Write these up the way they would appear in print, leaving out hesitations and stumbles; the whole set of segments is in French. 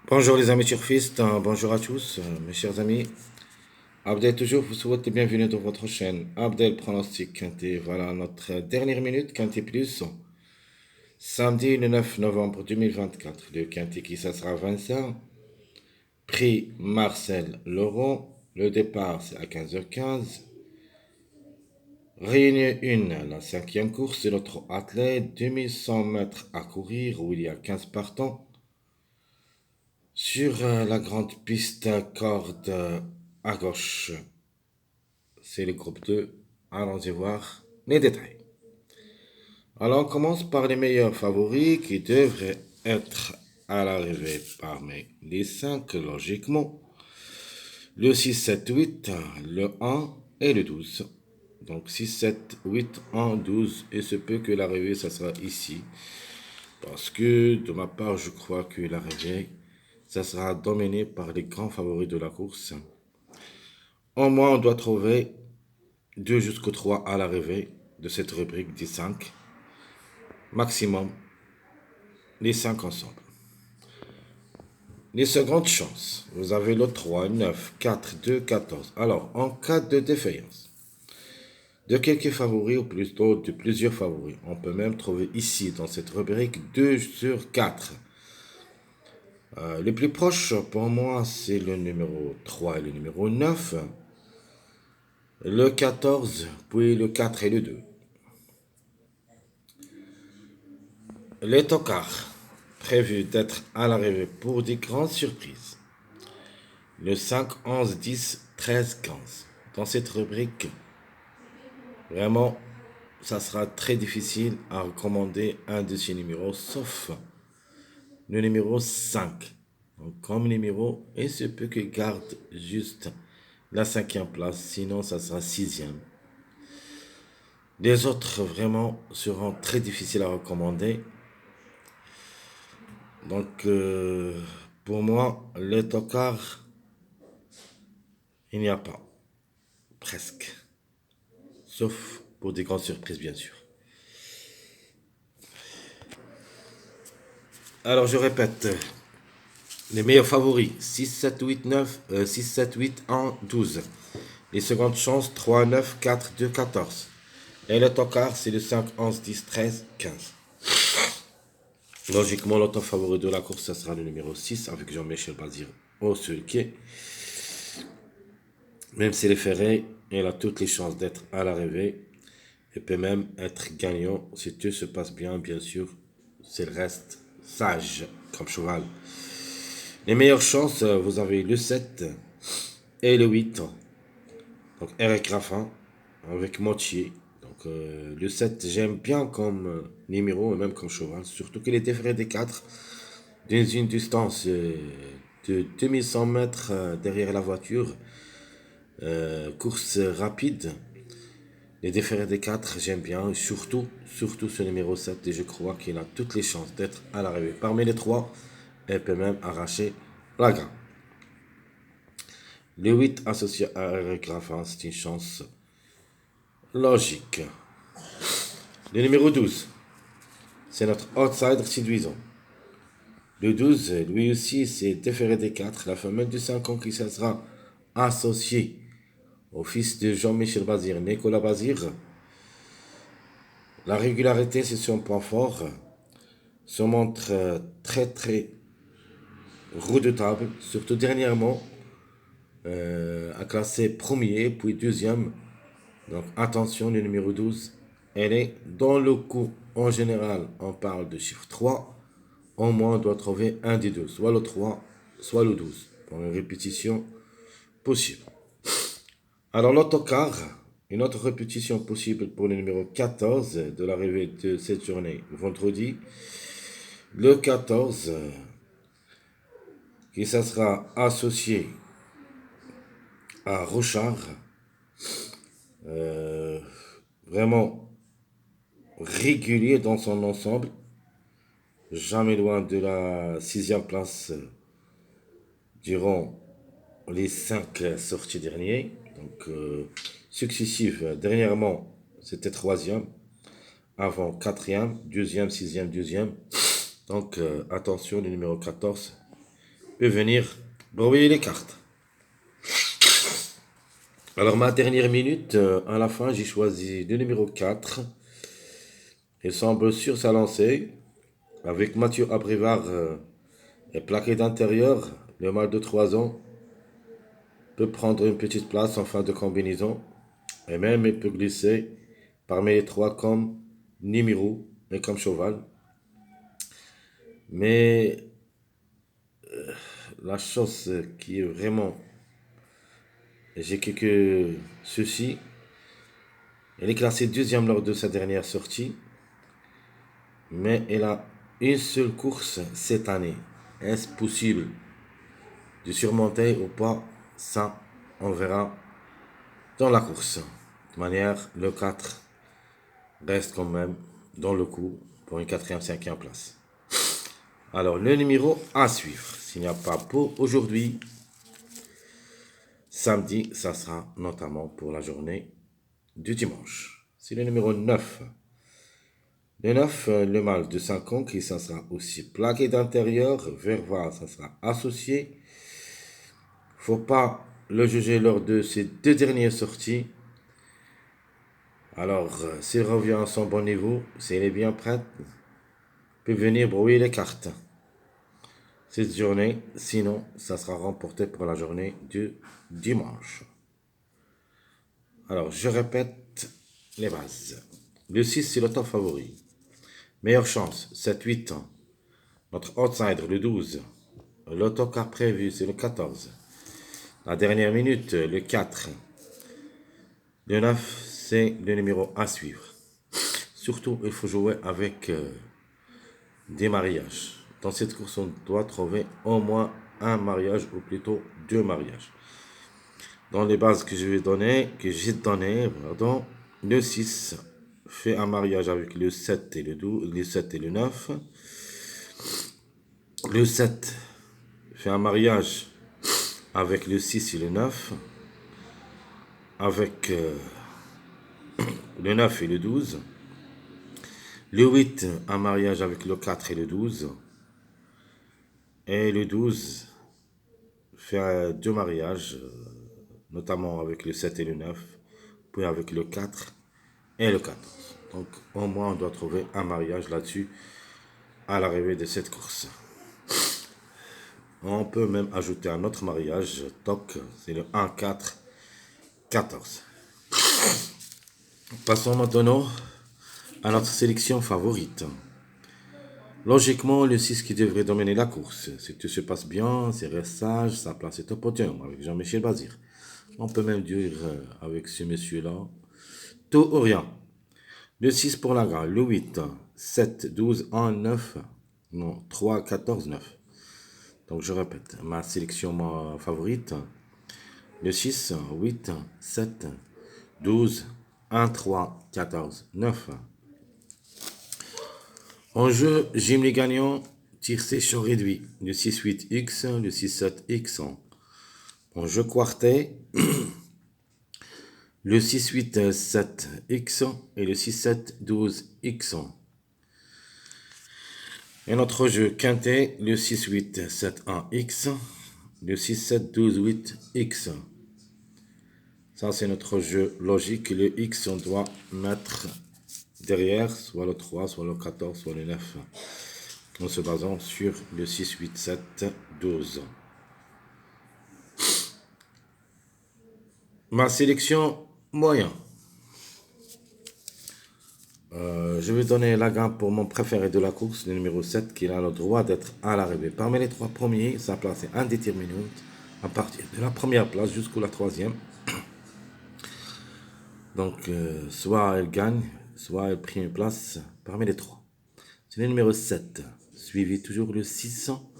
Bonjour les amis turfistes, bonjour à tous, mes chers amis. Abdel toujours vous souhaite bienvenue dans votre chaîne Abdel Pronostic Quintet. Voilà notre dernière minute Quintet Plus. Samedi le 9 novembre 2024. Le Quintet qui ça sera Vincent. Prix Marcel Laurent. Le départ c'est à 15h15. Réunion 1, la cinquième course, c'est notre athlète, 2100 mètres à courir où il y a 15 partants. Sur la grande piste corde à gauche, c'est le groupe 2. Allons-y voir les détails. Alors on commence par les meilleurs favoris qui devraient être à l'arrivée parmi les 5 logiquement. Le 6, 7, 8, le 1 et le 12. Donc 6, 7, 8, 1, 12. Et ce peut que l'arrivée, ça sera ici. Parce que de ma part, je crois que l'arrivée, ça sera dominé par les grands favoris de la course. Au moins, on doit trouver 2 jusqu'au 3 à l'arrivée de cette rubrique des 5. Maximum, les 5 ensemble. Les secondes chances, vous avez le 3, 9, 4, 2, 14. Alors, en cas de défaillance, de quelques favoris ou plutôt de plusieurs favoris, on peut même trouver ici dans cette rubrique 2 sur 4. Les plus proches pour moi, c'est le numéro 3 et le numéro 9. Le 14, puis le 4 et le 2. Les tocards, prévus d'être à l'arrivée pour des grandes surprises. Le 5, 11, 10, 13, 15. Dans cette rubrique, vraiment, ça sera très difficile à recommander un de ces numéros, sauf le numéro 5. Donc, comme numéro, il se peut qu'il garde juste la cinquième place, sinon ça sera sixième. Les autres, vraiment, seront très difficiles à recommander. Donc, pour moi, les tocards, il n'y a pas. Presque. Sauf pour des grandes surprises, bien sûr. Alors, je répète. Les meilleurs favoris, 6, 7, 8, 9, 6, 7, 8, 1, 12. Les secondes chances, 3, 9, 4, 2, 14. Et le tocard, c'est le 5, 11, 10, 13, 15. Logiquement, l'autre favori de la course, ça sera le numéro 6 avec Jean-Michel Bazir au sulky. Même s'il est ferré, il a toutes les chances d'être à l'arrivée. Il peut même être gagnant si tout se passe bien, bien sûr. S'il reste sage comme cheval. Les meilleures chances, vous avez le 7 et le 8. Donc Eric Raffin avec Motier. Donc le 7, j'aime bien comme numéro et même comme cheval. Surtout qu'il est déféré des 4 dans une distance de 2100 mètres derrière la voiture. Course rapide. Les déférés des 4, j'aime bien. Et surtout ce numéro 7. Et je crois qu'il a toutes les chances d'être à l'arrivée. Parmi les 3, elle peut même arracher la gagne. Le 8 associé à Eric Raffin, c'est une chance logique. Le numéro 12, c'est notre outsider séduisant. Le 12, lui aussi, c'est déféré des 4, la femelle de 5 ans qui sera associée au fils de Jean-Michel Bazir, Nicolas Bazir. La régularité, c'est son point fort. Se montre très redoutable, surtout dernièrement, a classé premier, puis deuxième. Donc attention, le numéro 12, elle est dans le coup. En général, on parle de chiffre 3. Au moins, on doit trouver un des deux, soit le 3, soit le 12, pour une répétition possible. Alors, l'autocar, une autre répétition possible pour le numéro 14 de l'arrivée de cette journée, vendredi. Le 14, qui ça sera associé à Rochard. Euh, Vraiment régulier dans son ensemble. Jamais loin de la sixième place durant les 5 sorties dernières. Donc, successives. Dernièrement, c'était troisième. Avant, quatrième, deuxième, sixième, deuxième. Donc, attention, le numéro 14 peut venir brouiller les cartes. Alors, ma dernière minute, à la fin, j'ai choisi le numéro 4. Il semble sur sa lancée. Avec Mathieu Abrivard et plaqué d'intérieur, le mâle de 3 ans peut prendre une petite place en fin de combinaison. Et même, il peut glisser parmi les 3 comme numéro et comme cheval. Mais la chose qui est vraiment... J'ai quelques soucis. Elle est classée deuxième lors de sa dernière sortie. Mais elle a une seule course cette année. Est-ce possible de surmonter ou pas? Ça, on verra dans la course. De toute manière, le 4 reste quand même dans le coup pour une quatrième, cinquième place. Alors, le numéro à suivre. S'il n'y a pas pour aujourd'hui, samedi, ça sera notamment pour la journée du dimanche. C'est le numéro 9. Le 9, le mâle de 5 ans, qui ça sera aussi plaqué d'intérieur. Verva, ça sera associé. Faut pas le juger lors de ses 2 dernières sorties. Alors, s'il revient à son bon niveau, s'il est bien prêt, peut venir brouiller les cartes cette journée. Sinon, ça sera remporté pour la journée du dimanche. Alors, je répète les bases. Le 6, c'est le top favori. Meilleure chance, 7-8 ans. Notre outsider, le 12. L'autocar prévu, c'est le 14. La dernière minute, le 4. Le 9, c'est le numéro à suivre. Surtout, il faut jouer avec des mariages. Dans cette course, on doit trouver au moins un mariage, ou plutôt 2 mariages. Dans les bases que j'ai donné, le 6 fait un mariage avec le 7 et le 12, le 7 et le 9. Le 7 fait un mariage avec le 6 et le 9. Avec le 9 et le 12. Le 8, un mariage avec le 4 et le 12. Et le 12 fait 2 mariages, notamment avec le 7 et le 9, puis avec le 4 et le 14. Donc au moins on doit trouver un mariage là-dessus à l'arrivée de cette course. On peut même ajouter un autre mariage, toc, c'est le 1, 4, 14. Passons maintenant à notre sélection favorite. Logiquement, le 6 qui devrait dominer la course. Si tout se passe bien, c'est reste sage, sa place est au podium avec Jean-Michel Bazir. On peut même dire avec ce monsieur-là, tout ou rien. Le 6 pour la gare, le 8, 7, 12, 1, 9, non, 3, 14, 9. Donc je répète, ma sélection favorite, le 6, 8, 7, 12, 1, 3, 14, 9. En jeu, Jim les gagnants, tiercé champ réduit, le 6-8X, le 6-7X. En jeu quartet, le 6-8-7X et le 6-7-12X. Et notre jeu quintet, le 6-8-7-1X, le 6-7-12-8X. Ça, c'est notre jeu logique. Le X, on doit mettre derrière, soit le 3, soit le 14, soit le 9. En se basant sur le 6, 8, 7, 12. Ma sélection moyen. Je vais donner la gamme pour mon préféré de la course, le numéro 7, qui a le droit d'être à l'arrivée. Parmi les 3 premiers, sa place est indéterminée à partir de la première place jusqu'à la 3e. Donc, soit elle gagne, soit elle prend une place parmi les 3. C'est le numéro 7, suivi toujours le 600,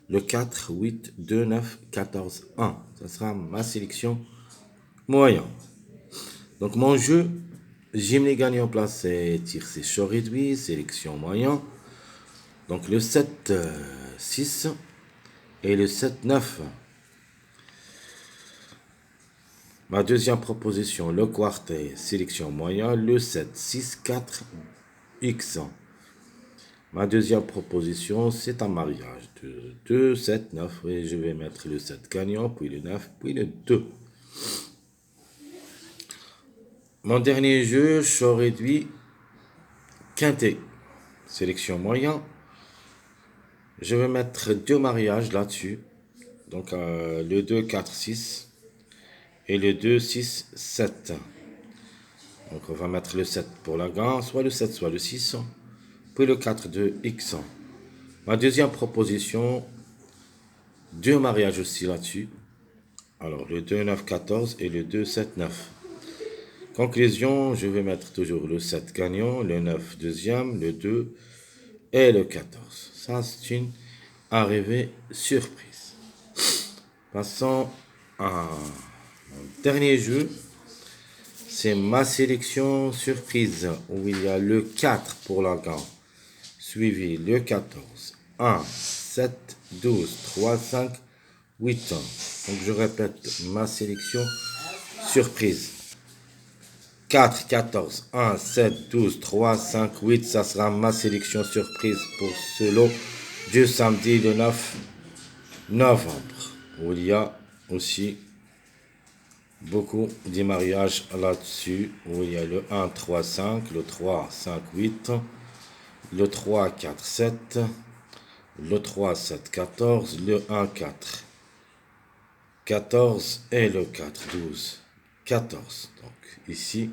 le 4, 8, 2, 9, 14, 1. Ça sera ma sélection moyen. Donc mon jeu, Jim les gagnants placés, tir c'est chaud réduit, sélection moyen. Donc le 7, 6 et le 7, 9. Ma deuxième proposition, le quartet, sélection moyen, le 7, 6, 4, X. Ma deuxième proposition, c'est un mariage de 2, 7, 9. Et je vais mettre le 7 gagnant, puis le 9, puis le 2. Mon dernier jeu, chaud réduit, quintet. Sélection moyen. Je vais mettre deux mariages là-dessus. Donc le 2, 4, 6 et le 2, 6, 7. Donc on va mettre le 7 pour la gagne, soit le 7, soit le 6. Puis le 4, 2, X. Ma deuxième proposition, deux mariages aussi là-dessus. Alors le 2, 9, 14 et le 2, 7, 9. Conclusion, je vais mettre toujours le 7 gagnant, le 9 deuxième, le 2 et le 14. Ça, c'est une arrivée surprise. Passons à mon dernier jeu. C'est ma sélection surprise où il y a le 4 pour la gagne, suivi le 14, 1, 7, 12, 3, 5, 8. Donc je répète ma sélection surprise. 4, 14, 1, 7, 12, 3, 5, 8. Ça sera ma sélection surprise pour ce lot du samedi le 9 novembre. Où il y a aussi beaucoup de mariages là-dessus. Où il y a le 1, 3, 5, le 3, 5, 8, le 3, 4, 7, le 3, 7, 14, le 1, 4, 14 et le 4, 12, 14. Donc ici,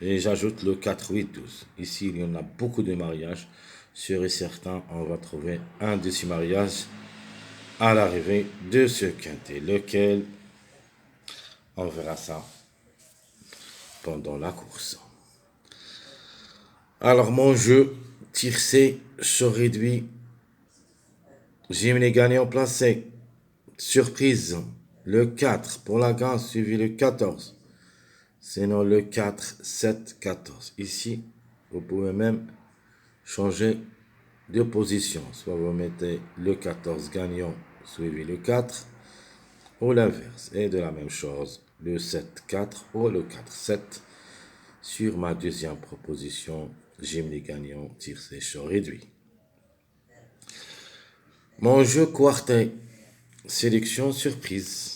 et j'ajoute le 4, 8, 12. Ici, il y en a beaucoup de mariages. Sûr et certain, on va trouver un de ces mariages à l'arrivée de ce quintet. Lequel, on verra ça pendant la course. Alors, mon jeu, tiercé, chaud réduit. J'aime les gagnants placés. Surprise, le 4 pour la gagne, suivi le 14. Sinon, le 4, 7, 14. Ici, vous pouvez même changer de position. Soit vous mettez le 14 gagnant, suivi le 4, ou l'inverse. Et de la même chose, le 7, 4 ou le 4, 7. Sur ma deuxième proposition, j'aime les gagnants, tiercé, chaud réduit. Mon jeu quartet, sélection surprise.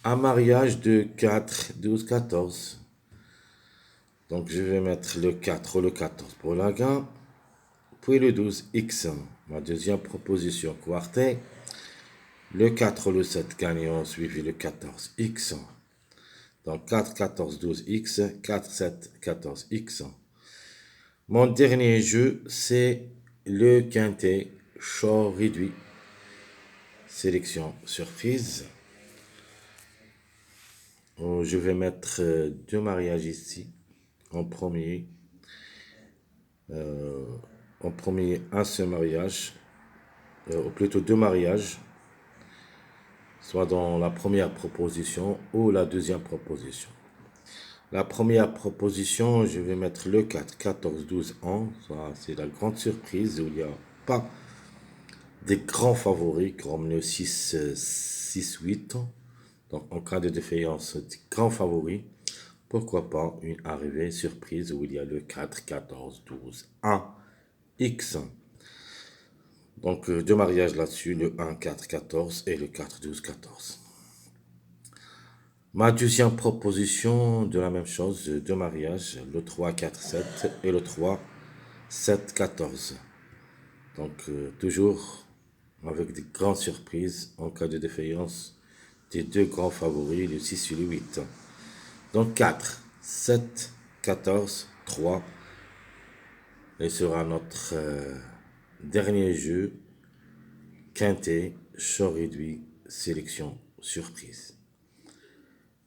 Un mariage de 4, 12, 14. Donc je vais mettre le 4 ou le 14 pour la gagne. Puis le 12, X. Ma deuxième proposition quartet. Le 4 ou le 7 gagnant, suivi le 14, X. Donc 4, 14, 12, X. 4, 7, 14, X. Mon dernier jeu, c'est le quintet chaud réduit. Sélection surprise. Je vais mettre deux mariages ici. En premier, un seul mariage, ou plutôt deux mariages, soit dans la première proposition ou la deuxième proposition. La première proposition, je vais mettre le 4, 14, 12, 11. Ça, c'est la grande surprise où il n'y a pas des grands favoris comme le 6, 6, 8. Donc, en cas de défaillance, des grands favoris. Pourquoi pas une arrivée surprise où il y a le 4, 14, 12, 1, X. Donc deux mariages là-dessus, le 1, 4, 14 et le 4, 12, 14. Ma deuxième proposition de la même chose, deux mariages, le 3, 4, 7 et le 3, 7, 14. Donc toujours avec des grandes surprises en cas de défaillance des deux grands favoris, le 6 et le 8. Donc 4, 7, 14, 3. Et sera notre dernier jeu, quintet, chaud réduit, sélection surprise.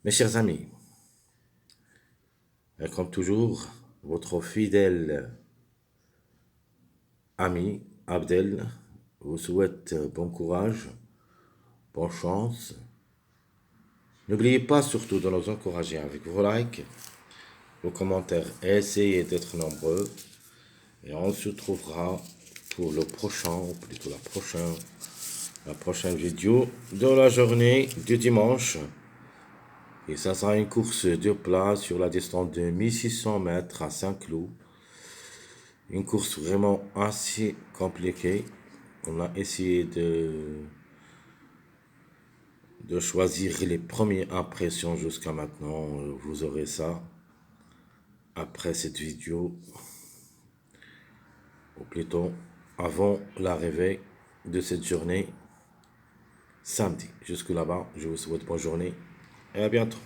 Mes chers amis, comme toujours, votre fidèle ami Abdel vous souhaite bon courage, bonne chance. N'oubliez pas surtout de nous encourager avec vos likes, vos commentaires et essayez d'être nombreux. Et on se trouvera pour le prochain, ou plutôt la prochaine vidéo de la journée du dimanche. Et ça sera une course de plat sur la distance de 1600 mètres à Saint-Cloud. Une course vraiment assez compliquée. On a essayé de choisir les premières impressions jusqu'à maintenant. Vous aurez ça après cette vidéo, ou plutôt avant l'arrivée de cette journée samedi. Jusque là-bas, je vous souhaite bonne journée et à bientôt.